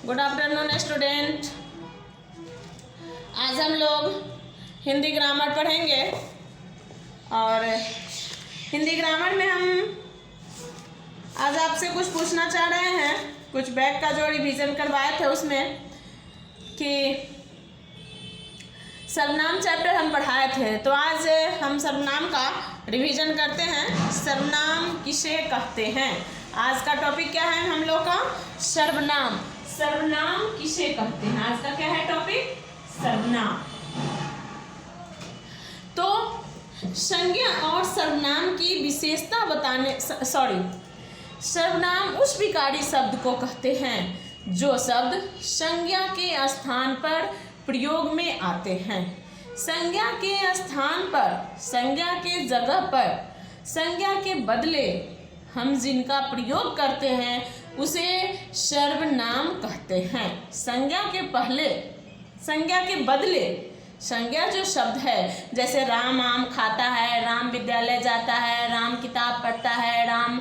Good afternoon student. आज हम लोग हिंदी ग्रामर पढ़ेंगे और हिंदी ग्रामर में हम आज आपसे कुछ पूछना चाह रहे हैं। कुछ बैक का जो रिवीजन करवाए थे उसमें कि सर्वनाम चैप्टर हम पढ़ाए थे, तो आज हम सर्वनाम का रिवीजन करते हैं। सर्वनाम किसे कहते हैं? आज का टॉपिक क्या है हम लोग का? सर्वनाम। सर्वनाम किसे कहते हैं? आज का क्या है टॉपिक? सर्वनाम। तो संज्ञा और सर्वनाम की विशेषता बताने सर्वनाम उस विकारी शब्द को कहते हैं जो शब्द संज्ञा के स्थान पर प्रयोग में आते हैं। संज्ञा के स्थान पर, संज्ञा के जगह पर, संज्ञा के बदले हम जिनका प्रयोग करते हैं उसे सर्वनाम कहते हैं। संज्ञा के पहले, संज्ञा के बदले संज्ञा जो शब्द है, जैसे राम आम खाता है, राम विद्यालय जाता है, राम किताब पढ़ता है, राम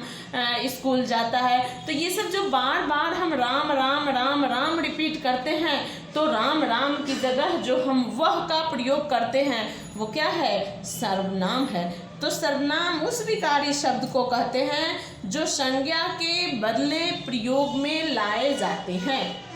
स्कूल जाता है, तो ये सब जो बार बार हम राम राम राम राम रिपीट करते हैं, तो राम राम की जगह जो हम वह का प्रयोग करते हैं वो क्या है? सर्वनाम है। तो सर्वनाम उस विकारी शब्द को कहते हैं जो संज्ञा के बदले प्रयोग में लाए जाते हैं।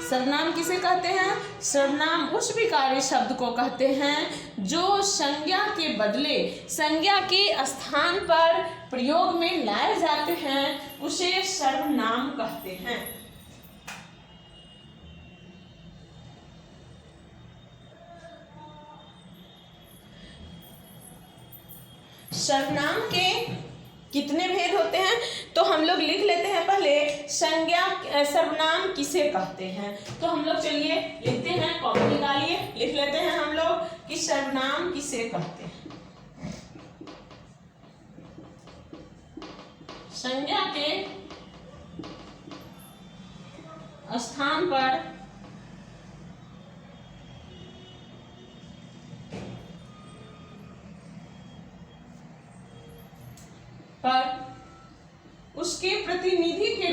सर्वनाम किसे कहते हैं? सर्वनाम उस विकारी शब्द को कहते हैं जो संज्ञा के बदले, संज्ञा के स्थान पर प्रयोग में लाए जाते हैं, उसे सर्वनाम कहते हैं। सर्वनाम के कितने भेद होते हैं तो हम लोग लिख लेते हैं। पहले संज्ञा, सर्वनाम किसे कहते हैं, तो हम लोग चलिए लिखते हैं, कॉपी निकालिए, लिख लेते हैं हम लोग कि सर्वनाम किसे कहते हैं। संज्ञा के स्थान पर उसके प्रतिनिधि के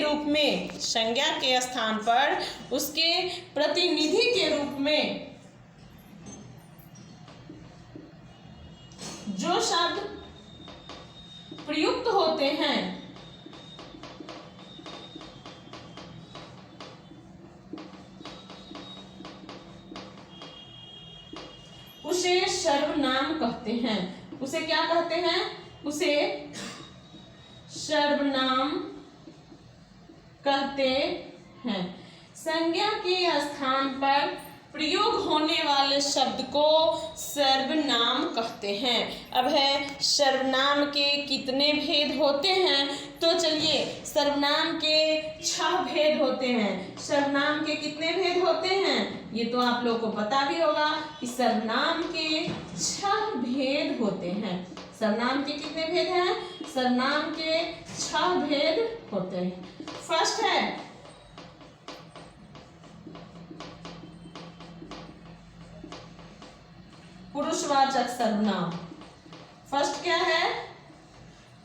रूप में संज्ञा के स्थान पर उसके प्रतिनिधि के रूप में जो शब्द प्रयुक्त होते हैं उसे सर्वनाम कहते हैं। उसे क्या कहते हैं? उसे सर्वनाम कहते हैं। संज्ञा के स्थान पर प्रयोग होने वाले शब्द को सर्वनाम कहते हैं। अब है सर्वनाम के कितने भेद होते हैं, तो चलिए सर्वनाम के 6 भेद होते हैं। सर्वनाम के कितने भेद होते हैं ये तो आप लोग को पता भी होगा कि सर्वनाम के 6 भेद होते हैं। सर्वनाम के कितने भेद हैं? सर्वनाम के 6 भेद होते हैं। फर्स्ट है पुरुषवाचक सर्वनाम। फर्स्ट क्या है?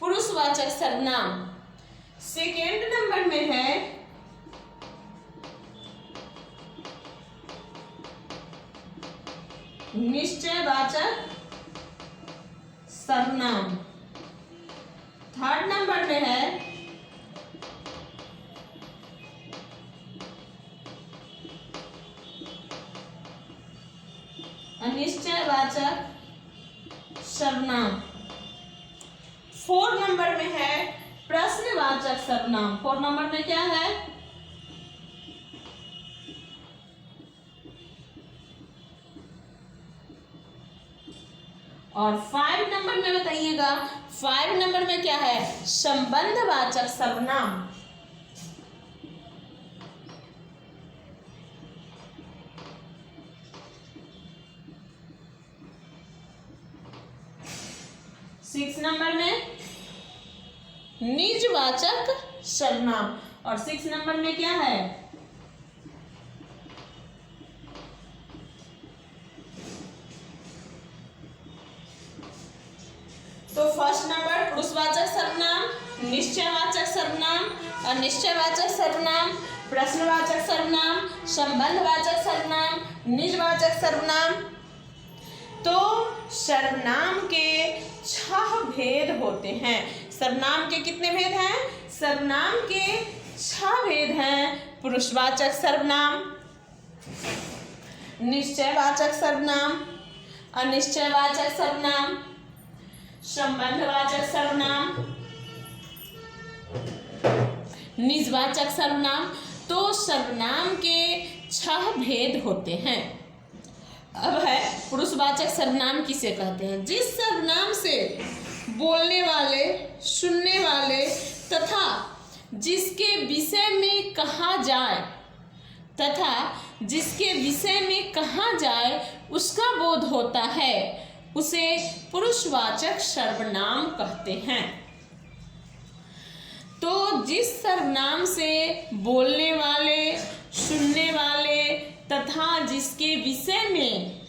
पुरुषवाचक सर्वनाम। सेकेंड नंबर में है निश्चयवाचक सर्वनाम। थर्ड नंबर में है अनिश्चयवाचक सर्वनाम। 4 नंबर में है प्रश्नवाचक सर्वनाम। 4 नंबर में क्या है? और 5 नंबर में बताइएगा, 5 नंबर में क्या है? संबंधवाचक सर्वनाम। सिक्स नंबर में निजवाचक सर्वनाम। और 6 नंबर में क्या है? फर्स्ट नंबर पुरुषवाचक सर्वनाम, निश्चयवाचक सर्वनाम, अनिश्चयवाचक सर्वनाम, प्रश्नवाचक सर्वनाम, संबंधवाचक सर्वनाम, निजवाचक सर्वनाम। तो सर्वनाम के 6 भेद होते हैं। सर्वनाम के कितने भेद हैं? सर्वनाम के 6 भेद हैं। पुरुषवाचक सर्वनाम, निश्चयवाचक सर्वनाम, अनिश्चयवाचक सर्वनाम, संबंधवाचक सर्वनाम, निजवाचक सर्वनाम। तो सर्वनाम के 6 भेद होते हैं। अब है पुरुषवाचक सर्वनाम किसे कहते हैं? जिस सर्वनाम से बोलने वाले, सुनने वाले तथा जिसके विषय में कहा जाए उसका बोध होता है, उसे पुरुषवाचक सर्वनाम कहते हैं। तो जिस सर्वनाम से बोलने वाले, सुनने वाले तथा जिसके विषय में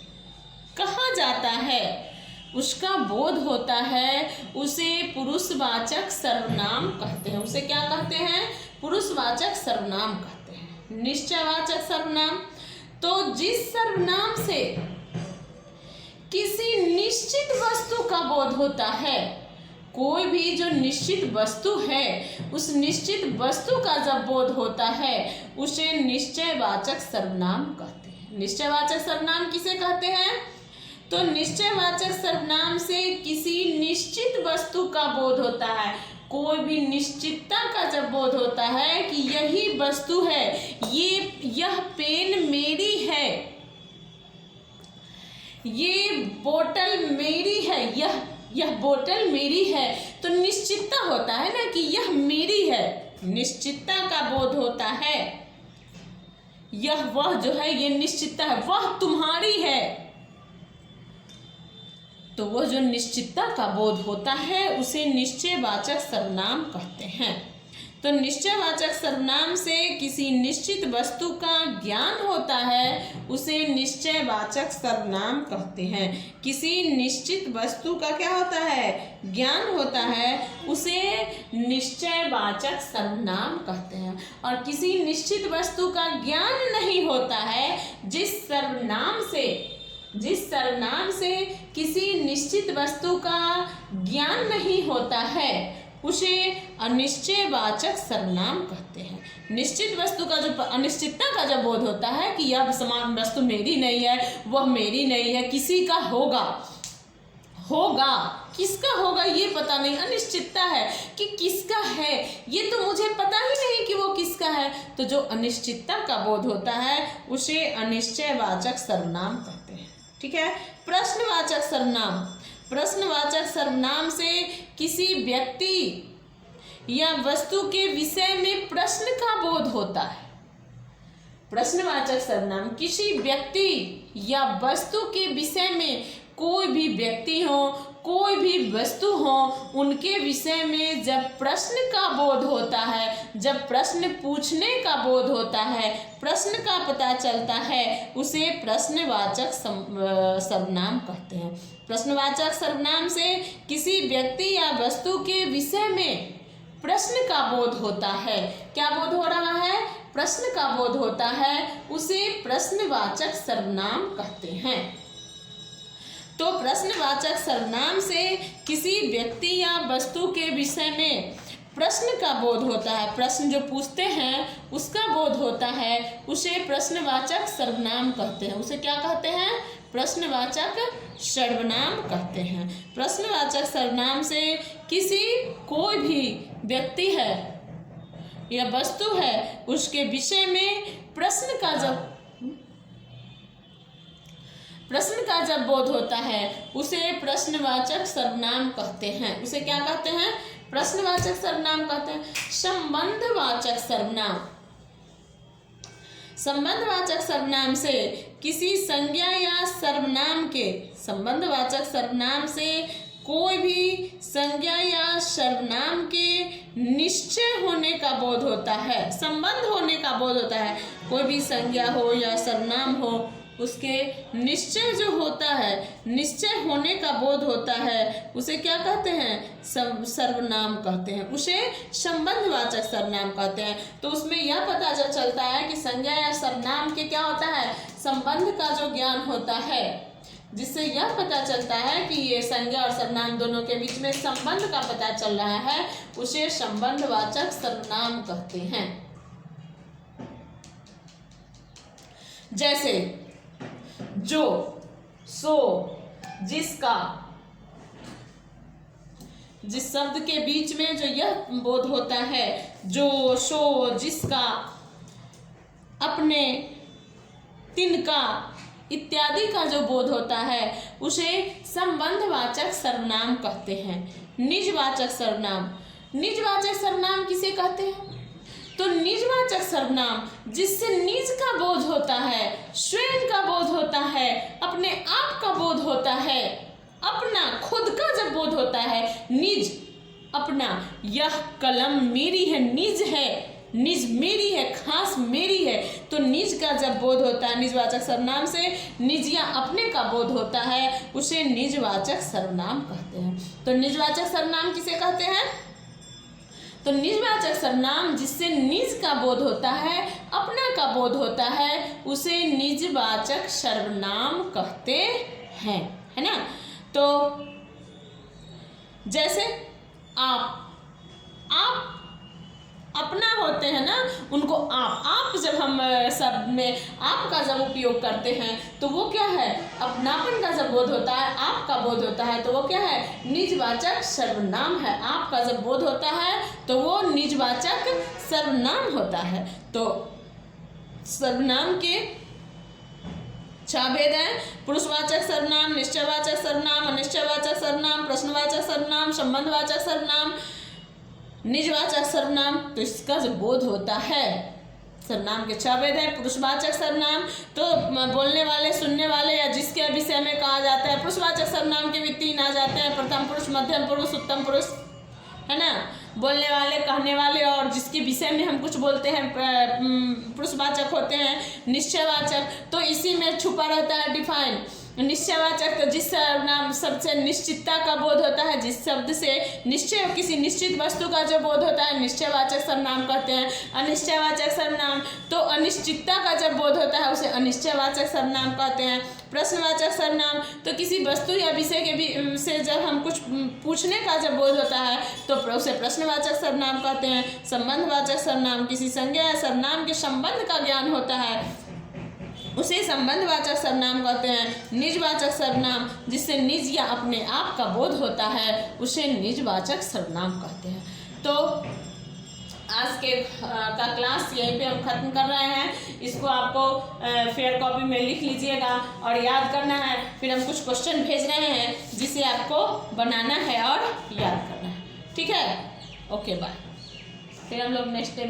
कहा जाता है उसका बोध होता है, उसे पुरुषवाचक सर्वनाम कहते हैं। उसे क्या कहते हैं? पुरुषवाचक सर्वनाम कहते हैं। निश्चयवाचक सर्वनाम, तो जिस सर्वनाम से किसी निश्चित वस्तु का बोध होता है, कोई भी जो निश्चित वस्तु है उस निश्चित वस्तु का जब बोध होता है उसे निश्चयवाचक सर्वनाम कहते हैं। निश्चयवाचक सर्वनाम किसे कहते हैं? तो निश्चयवाचक सर्वनाम से किसी निश्चित वस्तु का बोध होता है, कोई भी निश्चितता का जब बोध होता है कि यही वस्तु है, यह पेन मेरी है, ये बोतल मेरी है, यह बोतल मेरी है, तो निश्चितता होता है ना कि यह मेरी है, निश्चितता का बोध होता है। यह वह जो है ये निश्चितता है, वह तुम्हारी है, तो वह जो निश्चितता का बोध होता है उसे निश्चयवाचक सर्वनाम कहते हैं। तो निश्चयवाचक सर्वनाम से किसी निश्चित वस्तु का ज्ञान होता है, उसे निश्चयवाचक सर्वनाम कहते हैं। किसी निश्चित वस्तु का क्या होता है? ज्ञान होता है, उसे निश्चयवाचक सर्वनाम कहते हैं। और किसी निश्चित वस्तु का ज्ञान नहीं होता है, जिस सर्वनाम से किसी निश्चित वस्तु का ज्ञान नहीं होता है उसे अनिश्चयवाचक सर्वनाम कहते हैं। निश्चित वस्तु का जो अनिश्चितता का जब बोध होता है कि यह समान वस्तु मेरी नहीं है, वह मेरी नहीं है, किसी का होगा, किसका होगा ये पता नहीं, अनिश्चितता है कि किसका है ये तो मुझे पता ही नहीं कि वो किसका है। तो जो अनिश्चितता का बोध होता है उसे अनिश्चयवाचक सर्वनाम कहते हैं। ठीक है। प्रश्नवाचक सर्वनाम, प्रश्नवाचक सर्वनाम से किसी व्यक्ति या वस्तु के विषय में प्रश्न का बोध होता है। प्रश्नवाचक सर्वनाम किसी व्यक्ति या वस्तु के विषय में, कोई भी व्यक्ति हो, कोई भी वस्तु हो, उनके विषय में जब प्रश्न का बोध होता है, जब प्रश्न पूछने का बोध होता है, प्रश्न का पता चलता है, उसे प्रश्नवाचक सर्वनाम कहते हैं। प्रश्नवाचक सर्वनाम से किसी व्यक्ति या वस्तु के विषय में प्रश्न का बोध होता है। क्या बोध हो रहा है? प्रश्न का बोध होता है, उसे प्रश्नवाचक सर्वनाम कहते हैं। तो प्रश्नवाचक सर्वनाम से किसी व्यक्ति या वस्तु के विषय में प्रश्न का बोध होता है, प्रश्न जो पूछते हैं उसका बोध होता है, उसे प्रश्नवाचक सर्वनाम कहते हैं। उसे क्या कहते हैं? प्रश्नवाचक सर्वनाम कहते हैं। प्रश्नवाचक सर्वनाम से किसी कोई भी व्यक्ति है या वस्तु है उसके विषय में प्रश्न का जब बोध होता है उसे प्रश्नवाचक सर्वनाम कहते हैं। उसे क्या कहते हैं? प्रश्नवाचक सर्वनाम कहते हैं। संबंधवाचक सर्वनाम, संबंधवाचक सर्वनाम से किसी संज्ञा या सर्वनाम के, संबंधवाचक सर्वनाम से कोई भी संज्ञा या सर्वनाम के निश्चय होने का बोध होता है, संबंध होने का बोध होता है। कोई भी संज्ञा हो या सर्वनाम हो उसके निश्चय जो होता है, निश्चय होने का बोध होता है, उसे क्या कहते हैं? सर्वनाम कहते हैं, उसे संबंधवाचक सर्वनाम कहते हैं। तो उसमें यह पता चलता है कि संज्ञा या सर्वनाम के क्या होता है? संबंध का जो ज्ञान होता है, जिससे यह पता चलता है कि ये संज्ञा और सर्वनाम दोनों के बीच में संबंध का पता चल रहा है, उसे संबंधवाचक सर्वनाम कहते हैं। जैसे जो, सो, जिसका, जिस शब्द के बीच में जो यह बोध होता है, जो, सो, जिसका, अपने, तिनका इत्यादि का जो बोध होता है, उसे संबंधवाचक सर्वनाम कहते हैं। निजवाचक सर्वनाम, निजवाचक सर्वनाम किसे कहते हैं? तो निजवाचक सर्वनाम जिससे निज का बोध होता है, स्वयं का बोध होता है, अपने आप का बोध होता है, अपना खुद का जब बोध होता है, निज, अपना, यह कलम मेरी है, निज है, निज मेरी है, खास मेरी है। तो निज का जब बोध होता है, निजवाचक सर्वनाम से निज या अपने का बोध होता है, उसे निजवाचक सर्वनाम कहते हैं। तो निजवाचक सर्वनाम किसे कहते हैं? तो निजवाचक सर्वनाम जिससे निज का बोध होता है, अपना का बोध होता है, उसे निजवाचक सर्वनाम कहते हैं, है ना। तो जैसे आप अपना होते हैं ना, उनको आप जब हम शब्द में आप का जब उपयोग करते हैं तो वो क्या है? अपनापन का जब बोध होता है, आप का बोध होता है, तो वो क्या है? निजवाचक सर्वनाम है। आप का जब बोध होता है तो वो निजवाचक सर्वनाम होता है। तो सर्वनाम के 6 भेद हैं: पुरुषवाचक सर्वनाम, निश्चयवाचक सर्वनाम, अनिश्चयवाचक सर्वनाम, प्रश्नवाचक सर्वनाम, संबंधवाचक सर्वनाम, निजवाचक सर्वनाम। तो इसका जो बोध होता है, सर्वनाम के 6 भेद हैं। पुरुषवाचक सर्वनाम तो बोलने वाले, सुनने वाले या जिसके विषय में कहा जाता है। पुरुषवाचक सर्वनाम के भी 3 आ जाते हैं: प्रथम पुरुष, मध्यम पुरुष, उत्तम पुरुष, है ना। बोलने वाले, कहने वाले और जिसके विषय में हम कुछ बोलते हैं पुरुषवाचक होते हैं। निश्चयवाचक तो इसी में छुपा रहता है डिफाइन। निश्चयवाचक तो जिस नाम शब्द से निश्चितता का बोध होता है, जिस शब्द से निश्चय, किसी निश्चित वस्तु का जो बोध होता है, निश्चयवाचक सर्वनाम कहते हैं। अनिश्चयवाचक सर्वनाम तो अनिश्चितता का जब बोध होता है, उसे अनिश्चयवाचक सर्वनाम कहते हैं। प्रश्नवाचक सर्वनाम तो किसी वस्तु या विषय के भी से जब हम कुछ पूछने का जब बोध होता है तो उसे प्रश्नवाचक सर्वनाम कहते हैं। संबंधवाचक सर्वनाम किसी संज्ञा या सर्वनाम के संबंध का ज्ञान होता है, उसे संबंधवाचक सर्वनाम कहते हैं। निजवाचक सर्वनाम जिससे निज या अपने आप का बोध होता है, उसे निजवाचक सर्वनाम कहते हैं। तो आज के का क्लास यहीं पे हम खत्म कर रहे हैं। इसको आपको फेयर कॉपी में लिख लीजिएगा और याद करना है। फिर हम कुछ क्वेश्चन भेज रहे हैं जिसे आपको बनाना है और याद करना है। ठीक है, ओके बाय। फिर हम लोग नेक्स्ट टाइम